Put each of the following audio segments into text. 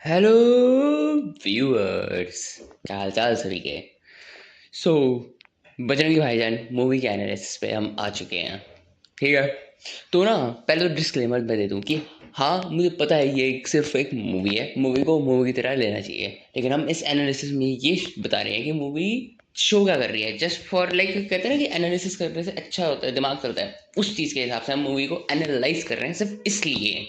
Hello viewers, क्या हाल चाल सभी के। सो बजरंगी भाईजान मूवी के एनालिसिस पे हम आ चुके हैं। ठीक है, तो ना पहले तो डिस्क्लेमर मैं दे दूं कि हाँ, मुझे पता है ये सिर्फ एक मूवी है, मूवी को मूवी की तरह लेना चाहिए, लेकिन हम इस एनालिसिस में ये बता रहे हैं कि मूवी शो क्या कर रही है। जस्ट फॉर लाइक कहते हैं ना कि एनालिसिस करने से अच्छा होता है, दिमाग चलता है, उस चीज़ के हिसाब से हम मूवी को एनालाइज कर रहे हैं, सिर्फ इसलिए।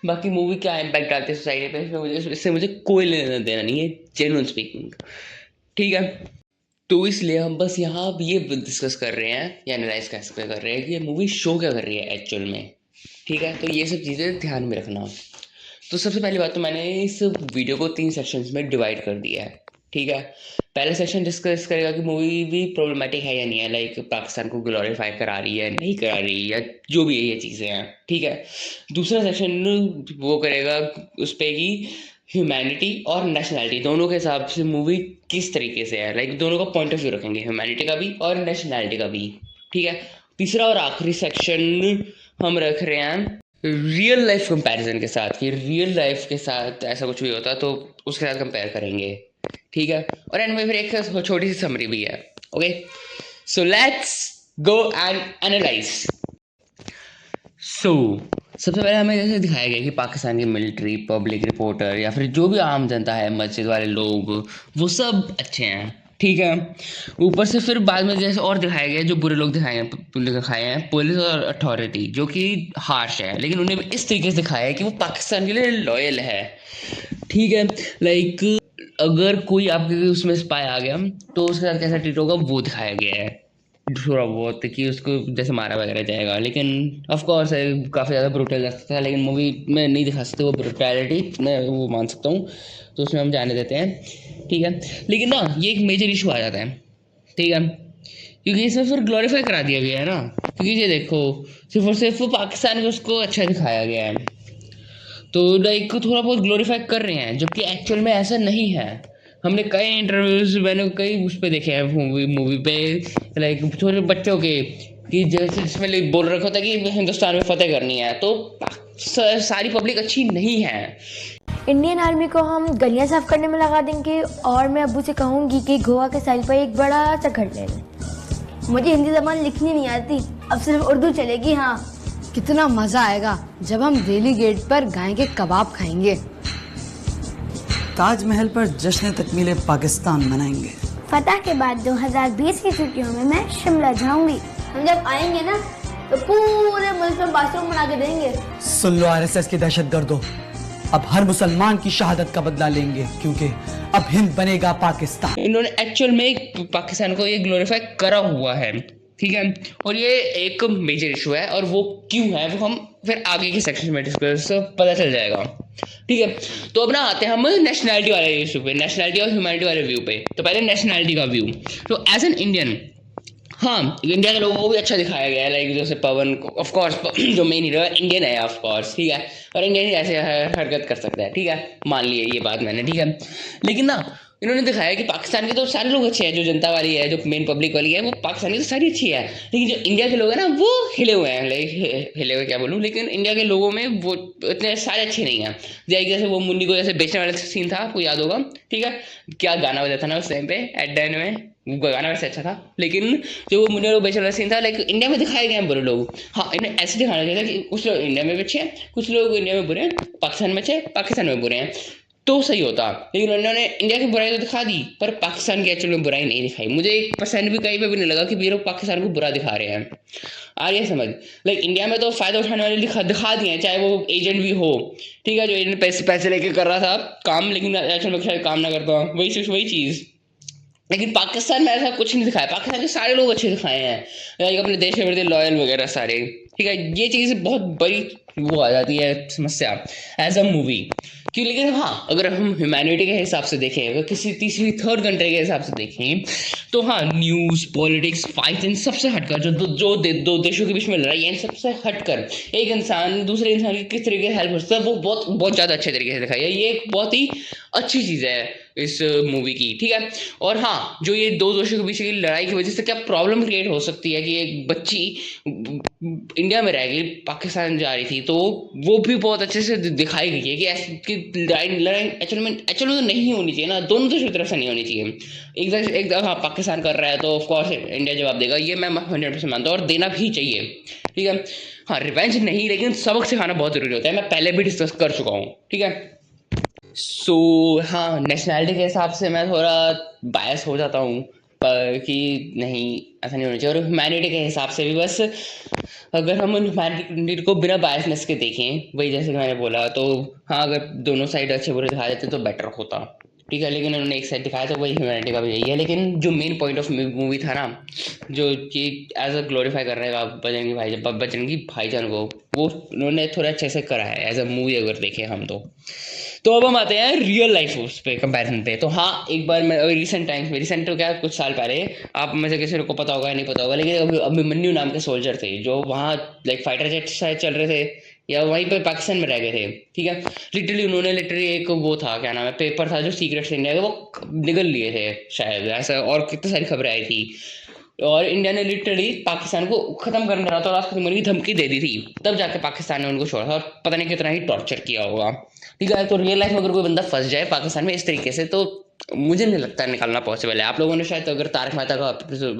बाकी मूवी क्या इम्पैक्ट डालती है सोसाइटी पे, इससे मुझे कोई लेना देना नहीं है, जेन्युइन स्पीकिंग। ठीक है, तो इसलिए हम बस यहाँ अब ये डिस्कस कर रहे हैं या एनालाइज कैसे कर रहे हैं कि ये मूवी शो क्या कर रही है एक्चुअल में। ठीक है, तो ये सब चीज़ें ध्यान में रखना। तो सबसे पहली बात तो मैंने इस वीडियो को 3 सेक्शंस में डिवाइड कर दिया है। ठीक है, पहला सेक्शन डिस्कस करेगा कि मूवी भी प्रॉब्लमेटिक है या नहीं है, लाइक पाकिस्तान को ग्लोरीफाई करा रही है नहीं करा रही है, या जो भी है ये चीज़ें हैं। ठीक है, दूसरा सेक्शन वो करेगा उस पर कि ह्यूमैनिटी और नेशनैलिटी दोनों के हिसाब से मूवी किस तरीके से है, लाइक दोनों का पॉइंट ऑफ व्यू रखेंगे, ह्यूमैनिटी का भी और नेशनैलिटी का भी। ठीक है, तीसरा और आखिरी सेक्शन हम रख रहे हैं रियल लाइफ कंपैरिजन के साथ, कि रियल लाइफ के साथ ऐसा कुछ भी होता तो उसके साथ कंपेयर करेंगे। ठीक है, और एंड में फिर एक छोटी सी समरी भी है। Okay, so let's go and analyse. सो सबसे पहले हमें जैसे दिखाया गया कि पाकिस्तान की मिलिट्री, पब्लिक रिपोर्टर या फिर जो भी आम जनता है, मस्जिद वाले लोग, वो सब अच्छे हैं। ठीक है, ऊपर से फिर बाद में जैसे और दिखाया गया, जो बुरे लोग दिखाए हैं पुलिस और अथॉरिटी, जो कि हार्श है, लेकिन उन्हें इस तरीके से दिखाया है कि वो पाकिस्तान के लिए लॉयल है। ठीक है, लाइक अगर कोई आपके उसमें स्पाई आ गया तो उसके साथ कैसा ट्रीट होगा वो दिखाया गया है थोड़ा बहुत, कि उसको जैसे मारा वगैरह जाएगा, लेकिन ऑफ कोर्स काफ़ी ज़्यादा ब्रूटल लगता है, लेकिन मूवी में नहीं दिखा सकते वो ब्रूटैलिटी, मैं वो मान सकता हूँ, तो उसमें हम जाने देते हैं। ठीक है, लेकिन ना ये एक मेजर इशू आ जाता है। ठीक है, क्योंकि इसमें फिर ग्लोरीफाई करा दिया गया है ना, क्योंकि ये देखो सिर्फ और सिर्फ पाकिस्तान को उसको अच्छा दिखाया गया है, तो लाइक थोड़ा बहुत ग्लोरीफाई कर रहे हैं, जबकि एक्चुअल में ऐसा नहीं है। हमने कई इंटरव्यूज, मैंने कई उस पर देखे हैं मूवी पे, लाइक छोटे बच्चों के, कि जैसे जिसमें बोल रखा था कि हिंदुस्तान में फतेह करनी है, तो सारी पब्लिक अच्छी नहीं है। इंडियन आर्मी को हम गलियां साफ करने में लगा देंगे, और मैं अब्बू से कहूँगी कि गोवा के साइड पर एक बड़ा सा घर ले लें। मुझे हिंदी ज़बान लिखनी नहीं आती, अब सिर्फ उर्दू चलेगी। हाँ, कितना मजा आएगा जब हम दिल्ली गेट पर गाय के कबाब खाएंगे। ताजमहल पर जश्न तकमील पाकिस्तान मनाएंगे। फतह के बाद 2020 की छुट्टियों में मैं शिमला जाऊंगी। हम जब आएंगे ना तो पूरे मुल्क में बाथरूम बना के देंगे। सुन लो आरएसएस के दहशतगर्दों, अब हर मुसलमान की शहादत का बदला लेंगे, क्योंकि अब हिंद बनेगा पाकिस्तान। इन्होंने एक्चुअल में पाकिस्तान को ये ग्लोरीफाई करा हुआ है। ठीक है, और ये एक मेजर इशू है, और वो क्यों है वो हम फिर आगे के सेक्शन में डिस्कस पता चल जाएगा। ठीक है, तो अब ना आते हैं हम नेशनैलिटी वाले इशू पे, नेशनैलिटी और ह्यूमैनिटी वाले व्यू पे। तो पहले नेशनैलिटी का व्यू, तो एज एन इंडियन, हाँ इंडिया के लोगों को भी अच्छा दिखाया गया है, लाइक जैसे पवन ऑफ कोर्स जो मेन हीरो है इंडियन है ऑफ कोर्स। ठीक है, और इंडियन ही ऐसे हरकत कर सकता है। ठीक है, मान लिए ये बात मैंने। ठीक है, लेकिन ना इन्होंने दिखाया कि पाकिस्तान के तो सारे लोग अच्छे हैं, जो जनता वाली है, जो मेन पब्लिक वाली है, वो पाकिस्तान की तो सारी अच्छी है, लेकिन जो इंडिया के लोग हैं ना वो हिले हुए हैं, लाइक हिले हुए क्या बोलूँ, लेकिन इंडिया के लोगों में वो इतने सारे अच्छे नहीं हैं। जैसे वो मुन्नी को जैसे बेचने वाला सीन था, आपको याद होगा। ठीक है, क्या गाना बजा था ना उस टाइम पे एट द एंड में, वो गाना वैसे अच्छा था, लेकिन जो वो मुन्नी को बेचने वाला सीन था, लाइक इंडिया में दिखाए गए हैं बुरे लोग। हाँ, इन्हें ऐसे दिखाना चाहिए था कि कुछ लोग इंडिया में अच्छे हैं, कुछ लोग इंडिया में बुरे हैं, पाकिस्तान में अच्छे, पाकिस्तान में बुरे हैं, तो सही होता। लेकिन उन्होंने इंडिया की बुराई तो दिखा दी, पर पाकिस्तान की एक्चुअल में बुराई नहीं दिखाई। मुझे 1% भी कहीं पे भी नहीं लगा कि ये लोग पाकिस्तान को बुरा दिखा रहे हैं। आ रही है समझ, लाइक इंडिया में तो फायदा उठाने वाले दिखा दिए हैं, चाहे वो एजेंट भी हो। ठीक है, जो एजेंट पैसे लेके कर रहा था काम, लेकिन एक्चुअल में शायद काम ना करता, वही चीज़। लेकिन पाकिस्तान में ऐसा कुछ नहीं दिखाया, पाकिस्तान के सारे लोग अच्छे दिखाए हैं, लाइक अपने देश के प्रति लॉयल वगैरह सारे। ठीक है, ये चीज़ बहुत बड़ी वो आ जाती है समस्या एज अ मूवी क्यों। लेकिन हाँ, अगर हम ह्यूमैनिटी के हिसाब से देखें, अगर किसी तीसरी थर्ड कंट्री के हिसाब से देखें, तो हाँ न्यूज़, पॉलिटिक्स, फाइट, इन सबसे हटकर जो दो देशों के बीच में लड़ाई है, इन सबसे हटकर एक इंसान दूसरे इंसान की किस तरीके से हेल्प कर सकता है, वो बहुत बहुत ज़्यादा अच्छे तरीके से दिखाई है। ये एक बहुत ही अच्छी चीज़ है इस मूवी की, ठीक है। और हाँ, जो ये दो दोस्तों के बीच की लड़ाई की वजह से क्या प्रॉब्लम क्रिएट हो सकती है कि एक बच्ची इंडिया में रह गई, पाकिस्तान जा रही थी, तो वो भी बहुत अच्छे से दिखाई गई है कि ऐसी कि लड़ाई एक्चुअल में तो नहीं होनी चाहिए ना, दोनों की तरफ से नहीं होनी चाहिए। एक हाँ, पाकिस्तान कर रहा है तो ऑफकोर्स इंडिया जवाब देगा, ये मैं 100% मानता हूँ और देना भी चाहिए, ठीक है। हाँ, रिवेंज नहीं, लेकिन सबक सिखाना बहुत जरूरी होता है, मैं पहले भी डिस्कस कर चुका हूँ, ठीक है। सो हाँ, नेशनैलिटी के हिसाब से मैं थोड़ा बायस हो जाता हूँ कि नहीं, ऐसा नहीं होना चाहिए। और ह्यूमैनिटी के हिसाब से भी बस अगर हम ह्यूमैनिटी को बिना बायसनेस के देखें, वही जैसे कि मैंने बोला, तो हाँ, अगर दोनों साइड अच्छे बुरे दिखा देते तो बेटर होता, ठीक है। लेकिन उन्होंने एक साइड दिखाया तो वही ह्यूमैनिटी का भी यही है। लेकिन जो मेन पॉइंट ऑफ मूवी था ना, जो कि एज अ ग्लोरीफाई करने का बजरंगी भाईजान को, वो उन्होंने थोड़ा अच्छे से करा है एज अ मूवी अगर देखें हम तो अब हम आते हैं रियल लाइफ उस पे कंपैरिजन पे। तो हाँ, एक बार मैं रिसेंट टाइम्स में, रिसेंट तो क्या कुछ साल पहले, आप में से किसी को पता होगा या नहीं पता होगा, लेकिन अभिमन्यु नाम के सोल्जर थे जो वहाँ लाइक फाइटर जेट शायद चल रहे थे या वहीं पे पाकिस्तान में रह गए थे, ठीक है। लिटरली एक वो था, क्या नाम है, पेपर था जो सीक्रेट से इंडिया का, वो निकल लिए थे शायद, ऐसा और कितनी सारी खबरें आई थी। और इंडिया ने लिटरली पाकिस्तान को खत्म करने रहा था और राष्ट्रपति मरने की धमकी दे दी थी, तब जाके पाकिस्तान ने उनको छोड़ा था, और पता नहीं कितना ही टॉर्चर किया होगा, ठीक है। तो रियल लाइफ में अगर कोई बंदा फंस जाए पाकिस्तान में इस तरीके से, तो मुझे नहीं लगता निकालना पॉसिबल है। आप लोगों ने शायद अगर तारक मेहता का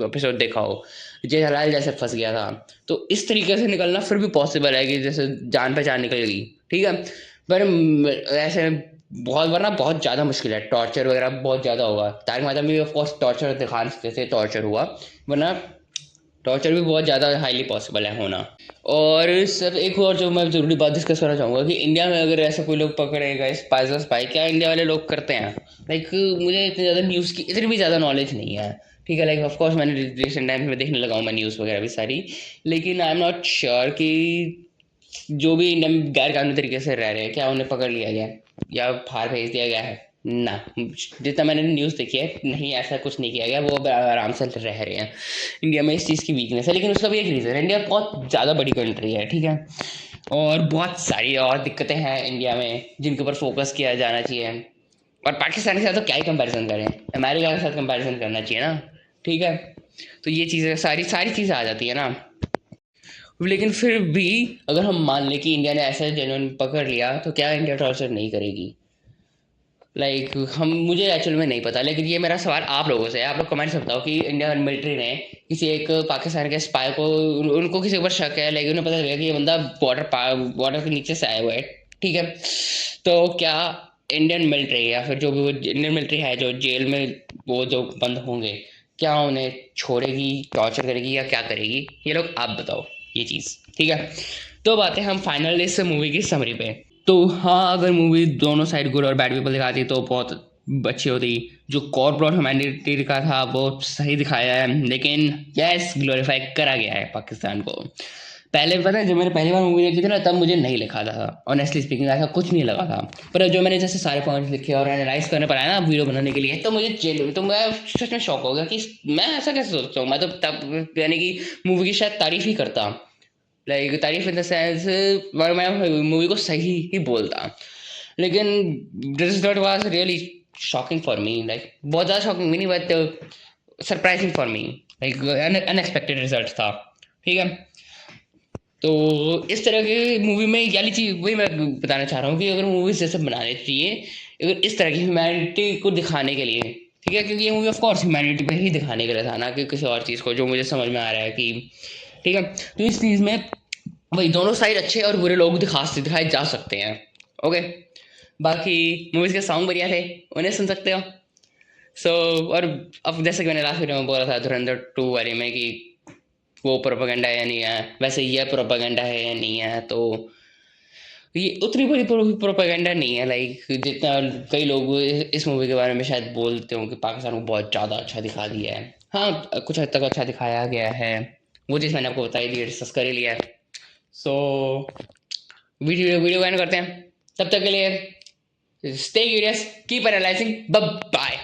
एपिसोड देखा हो, जेठालाल जैसे फंस गया था, तो इस तरीके से निकलना फिर भी पॉसिबल है कि जैसे जान पहचान निकल गई, ठीक है। पर ऐसे बहुत वरना बहुत ज़्यादा मुश्किल है, टॉर्चर वगैरह बहुत ज़्यादा होगा। तारक मेहता में भी ऑफकोर्स टॉर्चर दिखा सकते थे, टॉर्चर हुआ, वरना टॉर्चर भी बहुत ज़्यादा हाईली पॉसिबल है होना। और सर एक और जो मैं ज़रूरी बात डिस्कस करना चाहूँगा कि इंडिया में अगर ऐसा कोई लोग पकड़े गए स्पाई, क्या इंडिया वाले लोग करते हैं? लाइक मुझे इतनी ज़्यादा न्यूज़ की इतनी भी ज़्यादा नॉलेज नहीं है, ठीक है। लाइक ऑफकोर्स मैंने रिसेंट टाइम्स में देखने लगा हूँ मैं न्यूज़ वगैरह भी सारी, लेकिन आई एम नॉट श्योर कि जो भी इंडिया में गैर कानूनी तरीके से रह रहे हैं, क्या उन्हें पकड़ लिया गया या बाहर भेज दिया गया है? ना, जितना मैंने न्यूज़ देखी है, नहीं, ऐसा कुछ नहीं किया गया, वो आराम से रह रहे हैं। इंडिया में इस चीज़ की वीकनेस है, लेकिन उसका भी एक रीज़न है, इंडिया बहुत ज़्यादा बड़ी कंट्री है, ठीक है। और बहुत सारी और दिक्कतें हैं इंडिया में जिनके ऊपर फोकस किया जाना चाहिए। और पाकिस्तान के साथ तो क्या ही कंपैरिजन करें, अमेरिका के साथ कंपैरिजन करना चाहिए ना, ठीक है। तो ये चीज़ें सारी चीज़ें आ जाती है ना। लेकिन फिर भी अगर हम मान लें कि इंडिया ने ऐसा जेन्युइन पकड़ लिया, तो क्या इंडिया टॉर्चर नहीं करेगी? लाइक मुझे एक्चुअल में नहीं पता, लेकिन ये मेरा सवाल आप लोगों से है। आप लोग कमेंट से बताओ कि इंडियन मिलिट्री ने किसी एक पाकिस्तान के स्पाई को, उनको किसी ऊपर शक है, लेकिन उन्हें पता चला कि ये बंदा बॉर्डर के नीचे से आया हुआ है, ठीक है। तो क्या इंडियन मिलिट्री या फिर जो भी इंडियन मिलिट्री है जो जेल में वो जो बंद होंगे, क्या उन्हें छोड़ेगी, टॉर्चर करेगी या क्या करेगी? ये लोग आप बताओ ये चीज़, ठीक है। तो बातें हम फाइनल इस मूवी की समरी पे। तो हाँ, अगर मूवी दोनों साइड गुड और बैड पीपल दिखाती तो बहुत अच्छी होती। जो कोर प्लॉट ह्यूमैनिटी का था वो सही दिखाया है, लेकिन यस, ग्लोरीफाई करा गया है पाकिस्तान को। पहले पता है, जब मैंने पहली बार मूवी देखी थी ना, तब मुझे नहीं लिखा था, ऑनेस्टली स्पीकिंग ऐसा कुछ नहीं लगा था। पर जो मैंने जैसे सारे पॉइंट्स लिखे और एनालाइज करने पर आया ना वीडियो बनाने के लिए, तो मैं सच में शॉक हो गया कि मैं ऐसा कैसे सोच सकता हूँ। मैं तो तब यानी कि मूवी की शायद तारीफ ही करता, लाइक तारीफ इन द सेंस मैं मूवी को सही ही बोलता। लेकिन this result was really shocking for me, like बहुत ज़्यादा शॉकिंग भी नहीं, but surprising for me, like unexpected result था, ठीक है। तो इस तरह की मूवी में याली चीज वही मैं बताना चाह रहा हूँ कि अगर मूवीज जैसे बनाने चाहिए, अगर इस तरह की ह्यूमैनिटी को दिखाने के लिए, ठीक है, क्योंकि ये मूवी ऑफ कोर्स ह्यूमैनिटी पे ही दिखाने के लिए था ना कि किसी और चीज़ को, जो मुझे समझ में आ रहा है कि ठीक है। तो इस चीज़ में वही दोनों साइड अच्छे और बुरे लोग दिखाए जा सकते हैं, ओके। बाकी मूवीज़ के सॉन्ग बढ़िया थे, उन्हें सुन सकते हो। सो और अब जैसे कि मैंने लास्ट वीडियो में बोला था धुरंधर 2 वाले में कि वो प्रोपेगेंडा है या नहीं है, वैसे ये प्रोपेगेंडा है या नहीं है, तो ये उतनी बड़ी प्रोपेगेंडा नहीं है, लाइक जितना कई लोग इस मूवी के बारे में शायद बोलते हो कि पाकिस्तान को बहुत ज़्यादा अच्छा दिखा दिया है। हाँ, कुछ हद तक अच्छा दिखाया गया है, वो चीज़ मैंने आपको बताई दी, डिस्कस कर ही लिया है। सो वीडियो एंड करते हैं, तब तक के लिए stay curious, keep analysing, bye.